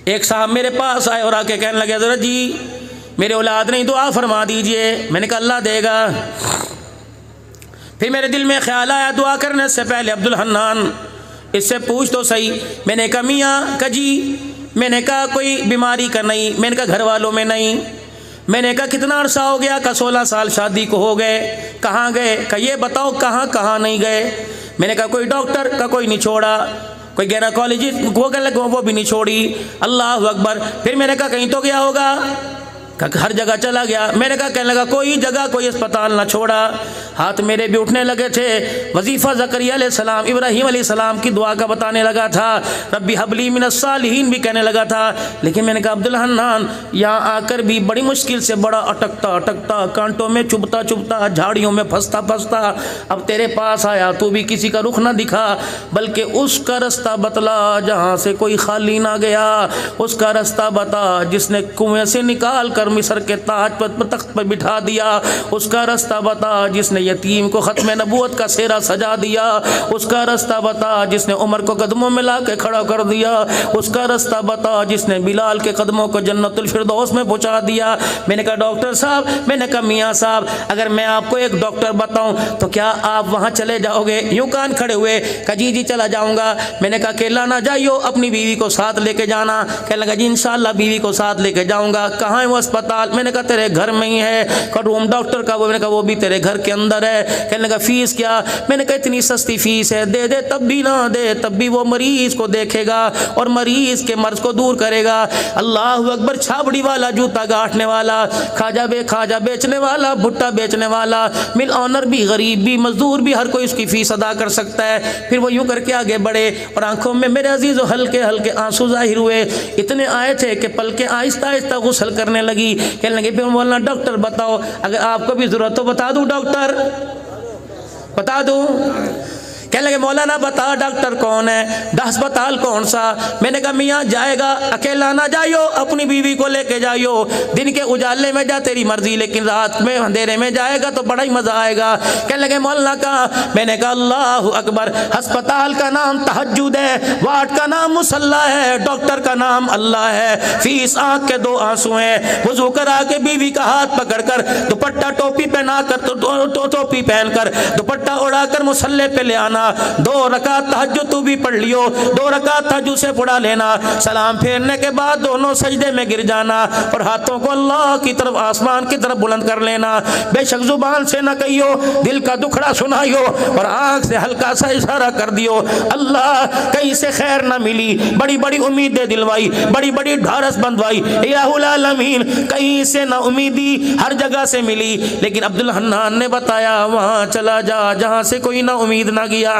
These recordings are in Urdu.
ایک صاحب میرے پاس آئے اور آ کے کہنے لگے حضرت جی میرے اولاد نہیں, دعا فرما دیجئے. میں نے کہا اللہ دے گا. پھر میرے دل میں خیال آیا دعا کرنے سے پہلے عبد الحنان اس سے پوچھ تو صحیح. میں نے کہا میاں کہ جی, میں نے کہا کوئی بیماری کا نہیں, میں نے کہا گھر والوں میں نہیں. میں نے کہا کتنا عرصہ ہو گیا؟ کہ 16 سال شادی کو ہو گئے. کہاں گئے؟ کہ یہ بتاؤ کہاں کہاں نہیں گئے. میں نے کہا کوئی ڈاکٹر کا کوئی نہیں چھوڑا, کوئی گینیکالوجسٹ وہ بھی نہیں چھوڑی. اللہ اکبر. پھر میں نے کہا کہیں تو گیا ہوگا؟ کہ ہر جگہ چلا گیا. میں نے کہا کہنے لگا کوئی جگہ کوئی اسپتال نہ چھوڑا. ہاتھ میرے بھی اٹھنے لگے تھے. وظیفہ زکریا علیہ السلام ابراہیم علیہ السلام کی دعا کا بتانے لگا تھا. ربی حبلی من الصالحین بھی کہنے لگا تھا. لیکن میں نے کہا عبد الحنان یہاں آ کر بھی بڑی مشکل سے, بڑا اٹکتا اٹکتا, کانٹوں میں چبھتا چبھتا, جھاڑیوں میں پھنستا پھنستا اب تیرے پاس آیا. تو بھی کسی کا رخ نہ دکھا بلکہ اس کا رستہ بتلا جہاں سے کوئی خالی نہ گیا. اس کا رستہ بتا جس نے کنویں سے نکال کر مصر کے تاج پر تخت پر بٹھا دیا. اس کا رستہ بتا جس نے یتیم کو ختم نبوت کا سہرا سجا دیا. اس کا رستہ بتا جس نے عمر کو قدموں میں لا کے کھڑا کر دیا. اس کا رستہ بتا جس نے بلال کے قدموں کو جنت الفردوس میں پہنچا دیا. میں نے کہا ڈاکٹر صاحب, میں نے کہا میاں صاحب, اگر میں آپ کو ایک ڈاکٹر بتاؤں تو کیا آپ وہاں چلے جاؤ گے؟ یوں کان کھڑے ہوئے کہ جی جی چلا جاؤں گا. میں نے کہا اکیلا نہ جائیو, اپنی بیوی کو ساتھ لے کے جانا. کہنے لگا جی انشاءاللہ بیوی کو ساتھ لے کے جاؤں گا. کہاں ہے وہ اسپتال؟ میں نے کہا تیرے گھر میں ہی ہے. کہ روم ڈاکٹر کا, میں نے کہا وہ بھی تیرے گھر کے اندر ہے. کہنے لگا فیس کیا؟ میں نے کہا اتنی سستی فیس ہے, دے دے تب بھی نہ دے تب بھی وہ مریض کو دیکھے گا اور مریض کے مرض کو دور کرے گا. اللہ اکبر. چھابڑی والا, جوتا گاٹھنے والا, کھاجا بیچنے والا, بھٹا بیچنے والا, مل آنر بھی, غریب بھی, مزدور بھی, ہر کوئی اس کی فیس ادا کر سکتا ہے. پھر وہ یوں کر کے آگے بڑھے اور آنکھوں میں میرے عزیز و ہلکے ہلکے آنسو ظاہر ہوئے. اتنے آئے تھے کہ پلکیں آہستہ آہستہ غسل کرنے لگی. کہنے لگے پھر بولنا ڈاکٹر بتاؤ, اگر آپ کو بھی ضرورت تو بتا دوں ڈاکٹر, بتا دوں. کہنے لگے مولانا بتا ڈاکٹر کون ہے, ہسپتال کون سا؟ میں نے کہا میاں جائے گا اکیلا نہ جائیو, اپنی بیوی کو لے کے جائیو. دن کے اجالے میں جا تیری مرضی, لیکن رات میں اندھیرے میں جائے گا تو بڑا ہی مزہ آئے گا. کہنے لگے مولانا کہاں؟ میں نے کہا اللہ اکبر. ہسپتال کا نام تہجد ہے, وارڈ کا نام مصلی ہے, ڈاکٹر کا نام اللہ ہے. فیس آنکھ کے 2 آنسو ہیں. وضو کرا کے بیوی کا ہاتھ پکڑ کر, دوپٹہ ٹوپی پہنا کر, ٹوپی پہن کر, دوپٹہ اڑا کر مصلی پہ لے آنا. 2 رکعت تہجد تو بھی پڑھ لیو, 2 رکعت تہجد سے پڑھا لینا. سلام پھیرنے کے بعد دونوں سجدے میں گر جانا اور ہاتھوں کو اللہ کی طرف, آسمان کی طرف بلند کر لینا. بے شک زبان سے نہ کہیو, دل کا دکھڑا سنائیو اور آنکھ سے ہلکا سا اشارہ کر دیو. اللہ کہیں سے خیر نہ ملی, بڑی بڑی امیدیں دلوائی, بڑی بڑی ڈھارس بندوائی, الہ العالمین کہیں سے نہ امیدی, ہر جگہ سے ملی. لیکن عبد الحنان نے بتایا وہاں چلا جا جہاں سے کوئی نہ امید نہ گیا.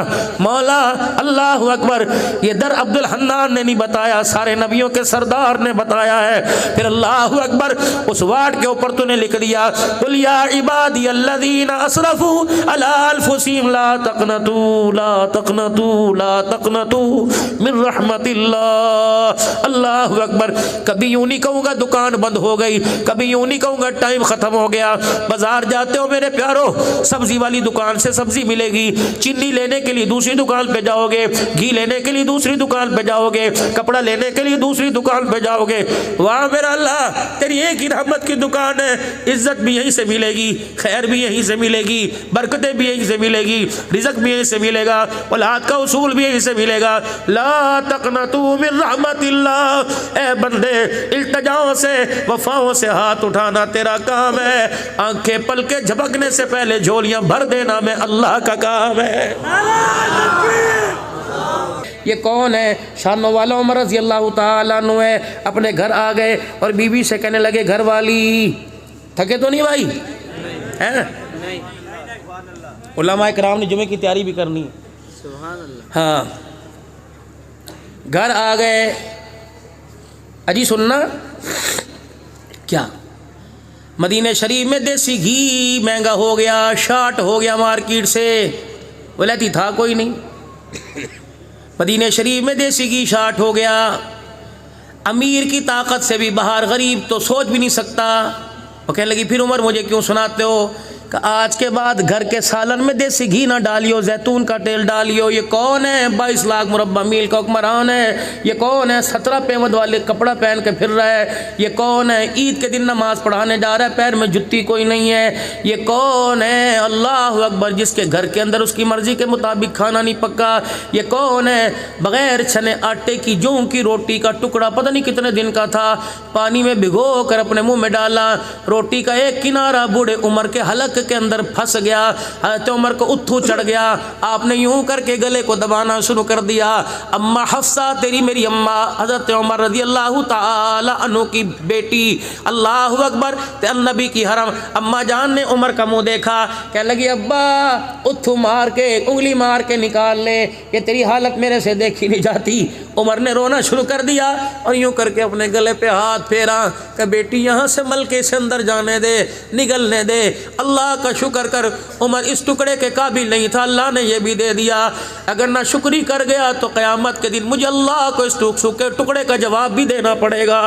مولا اللہ اکبر. یہ در عبد الحنان نے نہیں بتایا, سارے نبیوں کے سردار نے بتایا ہے. پھر اللہ اکبر اس وارڈ کے اوپر تو نے لکھ دیا قل یا عبادی الذین اسرفوا علی انفسہم لا تقنطوا لا تقنطوا لا تقنطوا من رحمت اللہ. اللہ اکبر. کبھی یوں نہیں کہوں گا دکان بند ہو گئی, کبھی یوں نہیں کہوں گا ٹائم ختم ہو گیا. بازار جاتے ہو میرے پیارو, سبزی والی دکان سے سبزی ملے گی, چینی لینے کے لیے دوسری دکان پہ جاؤ گے, گھی لینے کے لیے دوسری دکان پہ جاؤ گے, کپڑا لینے کے لیے دوسری دکان پہ جاؤ گے. واہ میرا اللہ, تیری ایک ہی رحمت کی دکان ہے. عزت بھی یہیں سے ملے گی, خیر بھی یہیں سے ملے گی, برکتیں بھی یہیں سے ملے گی, رزق بھی یہیں سے ملے گا, اولاد کا اصول بھی یہیں سے ملے گا. لا تقنطوا من رحمت اللہ. اے بندے التجاؤں سے, وفاؤں سے ہاتھ اٹھانا تیرا کام ہے, آنکھیں پلکیں جھپکنے سے پہلے جھولیاں بھر دینا میں اللہ کا کام ہے. یہ کون ہے؟ شانوں والا عمر رضی اللہ تعالیٰ عنہ ہے. اپنے گھر آ گئے اور بیوی سے کہنے لگے گھر والی تھکے تو نہیں بھائی ہیں؟ علماء کرام نے جمعے کی تیاری بھی کرنی ہے. ہاں گھر آ گئے. اجی سننا کیا, مدینہ شریف میں دیسی گھی مہنگا ہو گیا, شارٹ ہو گیا مارکیٹ سے. ولیتی تھا کوئی نہیں. مدینہ شریف میں دیسی گھی شارٹ ہو گیا. امیر کی طاقت سے بھی باہر غریب تو سوچ بھی نہیں سکتا. وہ کہنے لگی پھر عمر مجھے کیوں سناتے ہو؟ کہ آج کے بعد گھر کے سالن میں دیسی گھی نہ ڈالیو، زیتون کا تیل ڈالیو۔ یہ کون ہے؟ 22 لاکھ مربع میل کا حکمران ہے۔ یہ کون ہے؟ 17 پیمد والے کپڑا پہن کے پھر رہا ہے۔ یہ کون ہے؟ عید کے دن نماز پڑھانے جا رہا ہے، پیر میں جتی کوئی نہیں ہے۔ یہ کون ہے؟ اللہ اکبر، جس کے گھر کے اندر اس کی مرضی کے مطابق کھانا نہیں پکا۔ یہ کون ہے؟ بغیر چھنے آٹے کی جوں کی روٹی کا ٹکڑا پتہ نہیں کتنے دن کا تھا، پانی میں بھگو کر اپنے منہ میں ڈالا، روٹی کا ایک کنارہ بوڑھے عمر کے حلق کے اندر پھنس گیا، حضرت عمر کو اتھو چڑھ گیا، آپ نے یوں کر کے گلے کو دبانا شروع کر دیا۔ اما حفصہ تیری میری اماں حضرت عمر رضی اللہ تعالی عنہ کی بیٹی، اللہ اکبر، نبی کی حرم، اما جان نے عمر کا منہ دیکھا، کہنے لگی ابا اتھو مار کے انگلی مار کے نکال لے، یہ تیری حالت میرے سے دیکھی نہیں جاتی۔ عمر نے رونا شروع کر دیا اور یوں کر کے اپنے گلے پہ ہاتھ پھیرا کہ بیٹی یہاں سے ملکے سے اندر جانے دے، نگلنے دے۔ اللہ کا شکر کر، عمر اس ٹکڑے کے قابل نہیں تھا، اللہ نے یہ بھی دے دیا۔ اگر نہ شکری کر گیا تو قیامت کے دن مجھے اللہ کو اس سوکھے ٹکڑے کا جواب بھی دینا پڑے گا۔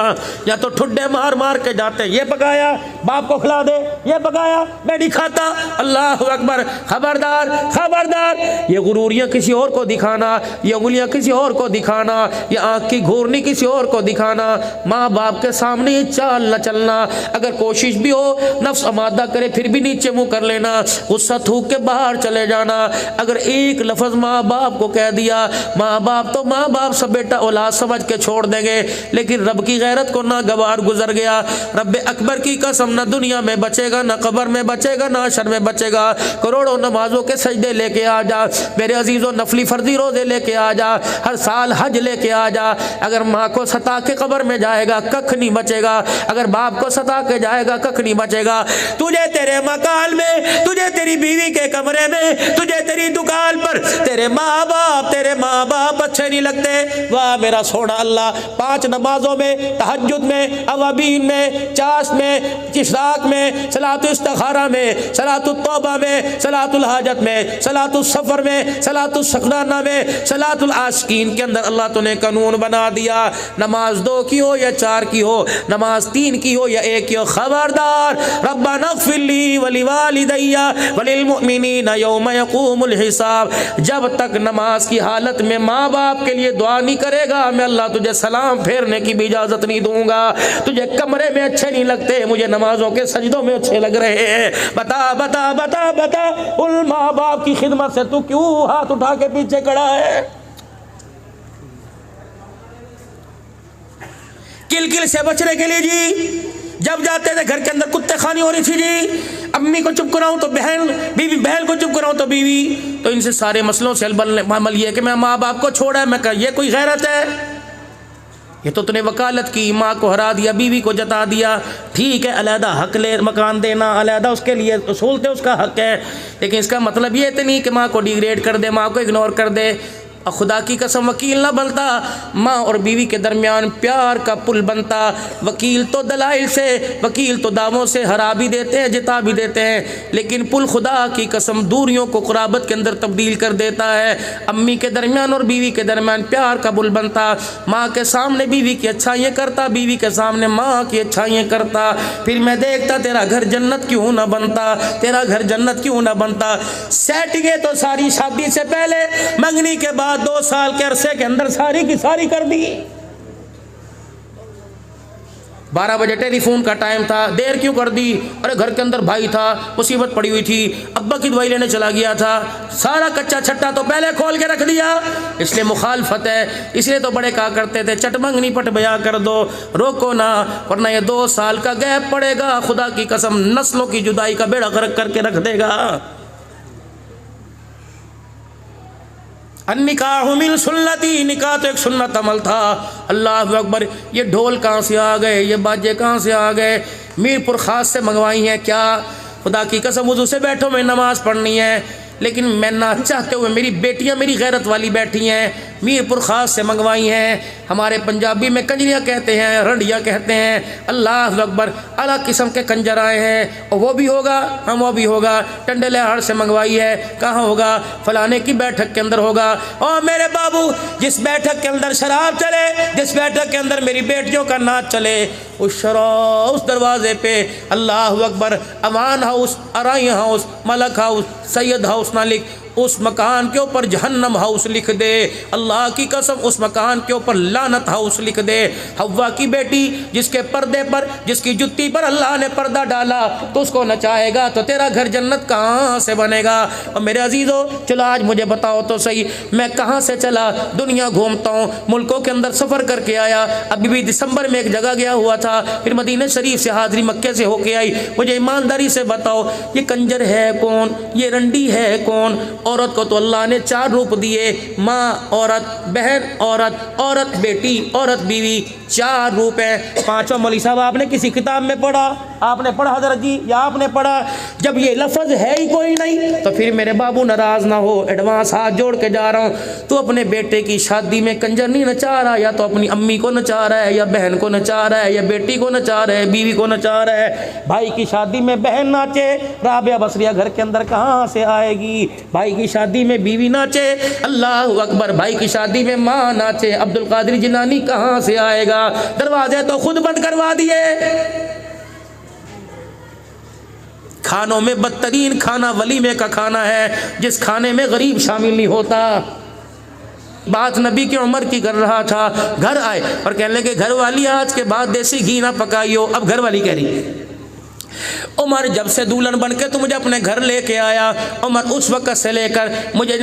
یا تو ٹھڈے مار مار کے جاتے، یہ پکایا باپ کو کھلا دے، یہ پکایا میں نہیں کھاتا۔ اللہ اکبر، خبردار خبردار، یہ غروریاں کسی اور کو دکھانا، یہ انگلیاں کسی اور کو دکھانا، یہ آنکھ کی گھورنی کسی اور کو دکھانا، ماں باپ کے سامنے یہ چال نہ چلنا۔ اگر کوشش بھی ہو نفس آمادہ کرے پھر بھی نیچے منہ کر لینا، غصہ تھوک کے باہر چلے جانا۔ اگر ایک لفظ ماں باپ کو کہہ دیا، ماں باپ تو ماں باپ سب بیٹا اولاد سمجھ کے چھوڑ دیں گے، لیکن رب کی غیرت کو ناگوار گزر گیا۔ رب اکبر کی قسم، نہ دنیا میں بچے گا، نہ قبر میں بچے گا، نہ حشر میں بچے گا۔ کروڑوں نمازوں کے سجدے لے کے آ جا میرے عزیزوں، نفلی فرضی روزے لے کے آ جا، ہر سال حج لے کے آ جا، اگر ماں کو ستا کے قبر میں جائے گا ککھ نہیں بچے گا، اگر باپ کو ستا کے جائے گا ککھ نہیں بچے گا۔ تجھے تیرے مکان میں، تجھے تیری بیوی کے کمرے میں، تجھے تیری دکان پر تیرے ماں باپ اچھے نہیں لگتے، واہ میرا سونا اللہ، 5 نمازوں میں، تہجد میں، اوابین میں، چاش میں، اشراق میں، صلاۃ استخارہ میں، صلاۃ التوبہ میں، صلاۃ الحاجت میں، صلاۃ السفر میں، صلاۃ الشکرانہ میں، صلاۃ العاشقین کے اندر اللہ تو نے قانون بنا دیا، نماز 2 کی ہو یا 4 کی ہو، نماز 3 کی ہو یا 1 کی ہو، خبردار ربنا اغفر لی ولوالدی وللمؤمنین یوم یقوم الحساب، جب تک نماز کی حالت میں ماں باپ کے لیے دعا نہیں کرے گا میں اللہ تجھے سلام پھیرنے کی بھی اجازت نہیں دوں گا۔ تجھے کمرے میں اچھے نہیں لگتے، مجھے نمازوں کے سجدوں میں اچھے لگ رہے ہیں، بتا بتا بتا بتا ان ماں باپ کی خدمت سے تو کیوں ہاتھ اٹھا کے پیچھے کھڑا ہے؟ کل کل سے بچنے کے لیے جی، جب جاتے تھے گھر کے اندر کتے خانی ہو رہی تھی جی، امی کو چپ کراؤں تو بہن، بیوی بہن کو چپ کراؤں تو بیوی، تو ان سے سارے مسئلوں سے عمل یہ کہ میں ماں باپ کو چھوڑا ہے، میں کہا یہ کوئی غیرت ہے؟ یہ تو نے وکالت کی، ماں کو ہرا دیا، بیوی کو جتا دیا، ٹھیک ہے علیحدہ حق لے، مکان دینا علیحدہ اس کے لیے اصول تھے، اس کا حق ہے، لیکن اس کا مطلب یہ تو نہیں کہ ماں کو ڈیگریڈ کر دے، ماں کو اگنور کر دے۔ اور خدا کی قسم وکیل نہ بنتا، ماں اور بیوی کے درمیان پیار کا پل بنتا۔ وکیل تو دلائل سے، وکیل تو دعووں سے ہرا بھی دیتے ہیں، جتا بھی دیتے ہیں، لیکن پل خدا کی قسم دوریوں کو قرابت کے اندر تبدیل کر دیتا ہے۔ امی کے درمیان اور بیوی کے درمیان پیار کا پل بنتا، ماں کے سامنے بیوی کی اچھائیاں کرتا، بیوی کے سامنے ماں کی اچھائیاں کرتا، پھر میں دیکھتا تیرا گھر جنت کیوں نہ بنتا، تیرا گھر جنت کیوں نہ بنتا۔ سیٹنگیں تو ساری شادی سے پہلے، منگنی کے بعد 2 سال کے عرصے کے اندر ساری کی ساری کر دی۔ 12 بجے ٹیلی فون کا ٹائم تھا، دیر کیوں کر دی؟ ارے گھر کے اندر بھائی تھا، مصیبت پڑی ہوئی تھی، ابا کی دوائی لینے چلا گیا تھا، سارا کچا چھٹا تو پہلے کھول کے رکھ دیا، اس لیے مخالفت ہے۔ اس لیے تو بڑے کہا کرتے تھے چٹ منگنی پٹ بیاہ کر دو، روکو نہ، ورنہ یہ 2 سال کا گیپ پڑے گا، خدا کی قسم نسلوں کی جدائی کا بیڑا غرق کر کے رکھ دے گا۔ النکاح من سنتی، نکاح تو ایک سنت عمل تھا۔ اللہ اکبر، یہ ڈھول کہاں سے آ گئے، یہ باجے کہاں سے آ گئے، میر پور خاص سے منگوائی ہیں کیا؟ خدا کی قسم وضو سے بیٹھو میں نماز پڑھنی ہے، لیکن میں نہ چاہتے ہوئے میری بیٹیاں میری غیرت والی بیٹھی ہیں، میر پور خاص سے منگوائی ہیں، ہمارے پنجابی میں کنجریاں کہتے ہیں، رنڈیاں کہتے ہیں، اللہ اکبر، الگ قسم کے کنجر آئے ہیں، اور وہ بھی ہوگا، ہم وہ بھی ہوگا، ٹنڈے لہاڑ سے منگوائی ہے، کہاں ہوگا؟ فلانے کی بیٹھک کے اندر ہوگا۔ اور میرے بابو، جس بیٹھک کے اندر شراب چلے، جس بیٹھک کے اندر میری بیٹیوں کا ناچ چلے، اس دروازے پہ اللہ اکبر امان ہاؤس، ارائی ہاؤس، ملک ہاؤس، سید ہاؤس نہ لکھ، اس مکان کے اوپر جہنم ہاؤس لکھ دے، اللہ کی قسم اس مکان کے اوپر لعنت ہاؤس لکھ دے۔ حوا کی بیٹی جس کے پردے پر، جس کی جتی پر اللہ نے پردہ ڈالا تو اس کو نچائے گا تو تیرا گھر جنت کہاں سے بنے گا؟ اور میرے عزیزو، چلو آج مجھے بتاؤ تو صحیح، میں کہاں سے چلا، دنیا گھومتا ہوں، ملکوں کے اندر سفر کر کے آیا، ابھی بھی دسمبر میں ایک جگہ گیا ہوا تھا، پھر مدینہ شریف سے حاضری مکے سے ہو کے آئی۔ مجھے ایمانداری سے بتاؤ، یہ کنجر ہے کون؟ یہ رنڈی ہے کون؟ عورت کو تو اللہ نے 4 روپ دیے، ماں عورت، بہن عورت، عورت بیٹی، عورت بیوی، 4 روپ ہیں۔ 5واں مولوی صاحب آپ نے کسی کتاب میں پڑھا؟ آپ نے پڑھا حضرت جی، یا آپ نے پڑھا؟ جب یہ لفظ ہے ہی کوئی نہیں تو پھر میرے بابو ناراض نہ ہو، ایڈوانس ہاتھ جوڑ کے جا رہا ہوں، تو اپنے بیٹے کی شادی میں کنجر نہیں نچا رہا، یا تو اپنی امی کو نچا رہا ہے، یا بہن کو نچا رہا ہے، یا بیٹی کو نچا رہا ہے، بیوی کو نچا رہا ہے۔ بھائی کی شادی میں بہن ناچے، رابعہ بصریہ گھر کے اندر کہاں سے آئے گی؟ بھائی کی شادی میں بیوی ناچے، اللہ اکبر، بھائی کی شادی میں ماں ناچے، عبد القادر جیلانی کہاں سے آئے گا؟ دروازے تو خود بند کروا دیے۔ کھانوں میں بدترین کھانا ولیمے کا کھانا ہے، جس کھانے میں غریب شامل نہیں ہوتا۔ بات نبی کی عمر کی کر رہا تھا، گھر آئے اور کہنے لگے گھر والی آج کے بعد دیسی گھی نہ پکائیو۔ اب گھر والی کہہ رہی عمر جب سے دولہن بن کے تو مجھے اپنے گھر لے کے آیا، عمر اس وقت سے لے کر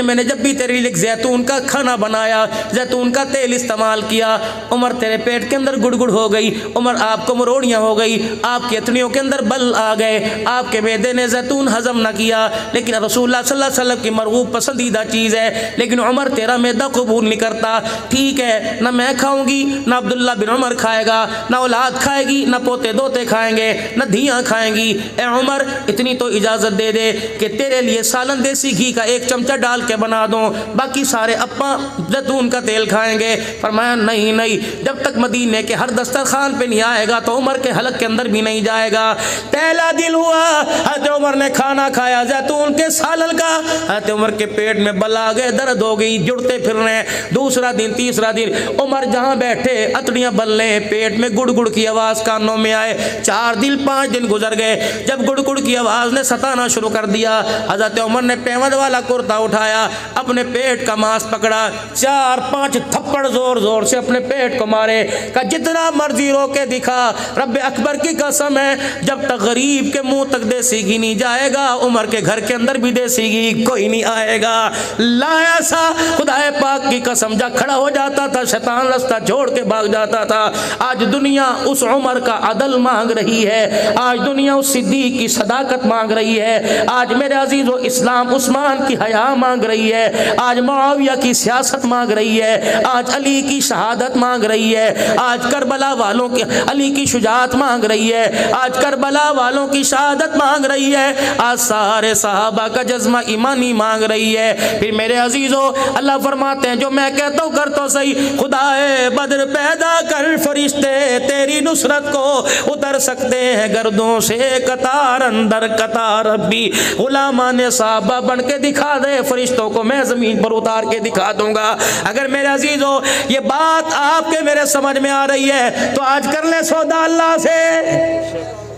میں نے جب بھی تیرے لیے زیتون کا کھانا بنایا، زیتون کا تیل استعمال کیا، عمر تیرے پیٹ کے اندر گڑ گڑ ہو گئی، عمر آپ کو مروڑیاں ہو گئی، آپ کی اتنیوں کے اندر بل آ گئے، آپ کے معدے نے زیتون ہضم نہ کیا، لیکن رسول اللہ صلی اللہ علیہ وسلم کی مرغوب پسندیدہ چیز ہے، لیکن عمر تیرا معدہ قبول نہیں کرتا۔ ٹھیک ہے، نہ میں کھاؤں گی، نہ عبداللہ بن عمر کھائے گا، نہ اولاد کھائے گی، نہ پوتے دوتے کھائیں گے، نہ دھیاں کھائیں گی۔ اے عمر، اتنی تو اجازت دے دے کہ تیرے لیے سالن دیسی گھی کا 1 چمچہ ڈال کے بنا دوں، باقی سارے اپا زیتون کا تیل کھائیں گے۔ فرمایا نہیں نہیں، جب تک مدینے کے ہر دسترخوان پہ نہیں آئے گا تو عمر کے حلق کے اندر بھی نہیں جائے گا۔ پہلا دن ہوا، حضرت عمر نے کھانا کھایا زیتون کے سالن کا، حضرت عمر کے پیٹ میں بل آ گئے، درد ہو گئی، جڑتے پھر رہے۔ دوسرا دن، تیسرا دن، عمر جہاں بیٹھے اتڑیاں بل رہے، پیٹ میں گڑ گڑ کی آواز کانوں میں آئے۔ 4 دن 5 دن گزر گئے، جب گڑ گڑ کی آواز نے ستانا شروع کر دیا، حضرت عمر نے پیوند والا کرتا اٹھایا، اپنے پیٹ کا ماس پکڑا، 4-5 تھپڑ زور زور سے اپنے پیٹ کو مارے، کہ جتنا مرضی رو کے دکھا، رب اکبر کی قسم ہے، جب تک غریب کے منہ تک دیسی گھی نہیں جائے گا، عمر کے گھر کے اندر بھی دیسی گھی کوئی نہیں آئے گا۔ لایا سا، خدا پاک کی قسم، جا کھڑا ہو جاتا تھا، شیطان رستہ چھوڑ کے بھاگ جاتا تھا۔ آج دنیا اس عمر کا عدل مانگ رہی ہے، آج دنیا اس صدیق کی صداقت مانگ رہی ہے، آج میرے عزیزو اسلام عثمان کی حیا مانگ رہی ہے، آج معاویہ کی سیاست مانگ رہی ہے، آج علی کی شہادت مانگ رہی ہے، آج کربلا والوں کی علی کی شجاعت مانگ رہی ہے، آج کربلا والوں کی شہادت مانگ رہی ہے، آج سارے صحابہ کا جذبہ ایمانی مانگ رہی ہے۔ پھر میرے عزیزو اللہ فرماتے ہیں جو میں کہتا ہوں کر تو صحیح، خدائے بدر پیدا کر فرشتے تیری نصرت کو اتر سکتے ہیں گردوں سے قطار اندر قطار، ربی غلامان صحابہ بن کے دکھا دے، فرشتوں کو میں زمین پر اتار کے دکھا دوں گا۔ اگر میرے عزیزو یہ بات آپ کے میرے سمجھ میں آ رہی ہے تو آج کر لیں سودا اللہ سے،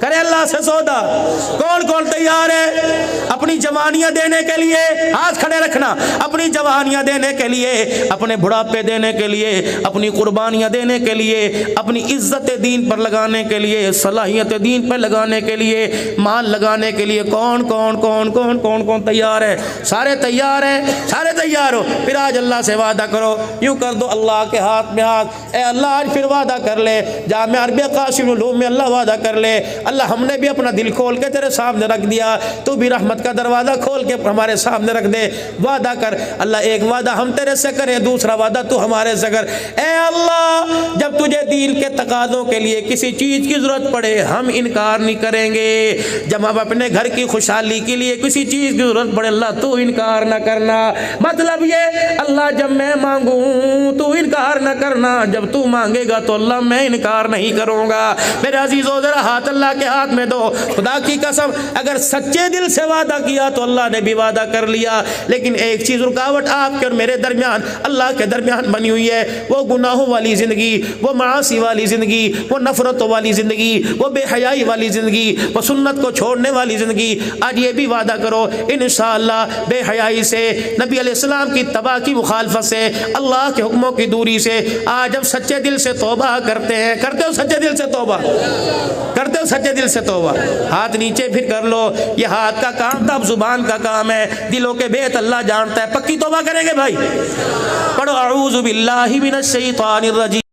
کرے اللہ سے سودا۔ کون کون تیار ہے اپنی جوانیاں دینے کے لیے؟ ہاتھ کھڑے رکھنا۔ اپنی جوانیاں دینے کے لیے، اپنے بڑھاپے دینے کے لیے، اپنی قربانیاں دینے کے لیے، اپنی عزت دین پر لگانے کے لیے، صلاحیت دین پر لگانے کے لیے، مال لگانے کے لیے کون کون کون کون کون کون تیار ہے؟ سارے تیار ہیں؟ سارے تیار ہو؟ پھر آج اللہ سے وعدہ کرو، یوں کر دو اللہ کے ہاتھ میں ہاتھ، اے اللہ آج پھر وعدہ کر لے، جامعہ عربیہ قاسم العلوم میں اللہ وعدہ کر لے، اللہ ہم نے بھی اپنا دل کھول کے تیرے سامنے رکھ دیا، تو بھی رحمت کا دروازہ کھول کے ہمارے سامنے رکھ دے۔ وعدہ کر اللہ، ایک وعدہ ہم تیرے سے کریں، دوسرا وعدہ تو ہمارے سے کر۔ اے اللہ جب تجھے دین کے تقاضوں کے لیے کسی چیز کی ضرورت پڑے ہم انکار نہیں کریں گے، جب ہم اپنے گھر کی خوشحالی کے لیے کسی چیز کی ضرورت پڑے اللہ تو انکار نہ کرنا۔ مطلب یہ اللہ جب میں مانگوں تو انکار نہ کرنا، جب تو مانگے گا تو اللہ میں انکار نہیں کروں گا۔ میرے عزیزو ذرا ہاتھ اللہ کے ہاتھ میں دو، خدا کی قسم اگر سچے دل سے وعدہ کیا تو اللہ نے بھی وعدہ کر لیا، لیکن ایک چیز رکاوٹ آپ کے اور میرے درمیان اللہ کے درمیان بنی ہوئی ہے، وہ گناہوں والی زندگی، وہ معاصی والی زندگی، وہ نفرتوں والی زندگی، وہ بے حیائی والی زندگی، وہ سنت کو چھوڑنے والی زندگی۔ آج یہ بھی وعدہ کرو انشاءاللہ بے حیائی سے، نبی علیہ السلام کی اتباع کی مخالفت سے، اللہ کے حکموں کی دوری سے آج ہم سچے دل سے توبہ کرتے ہیں۔ کرتے ہو سچے دل سے توبہ؟ کرتے ہو سچے دل سے توبہ؟ ہاتھ نیچے پھر کر لو، یہ ہاتھ کا کام تھا اب زبان کا کام ہے، دلوں کے بیت اللہ جانتا ہے۔ پکی توبہ کریں گے بھائی؟ پڑھو اعوذ باللہ من الشیطان الرجیم۔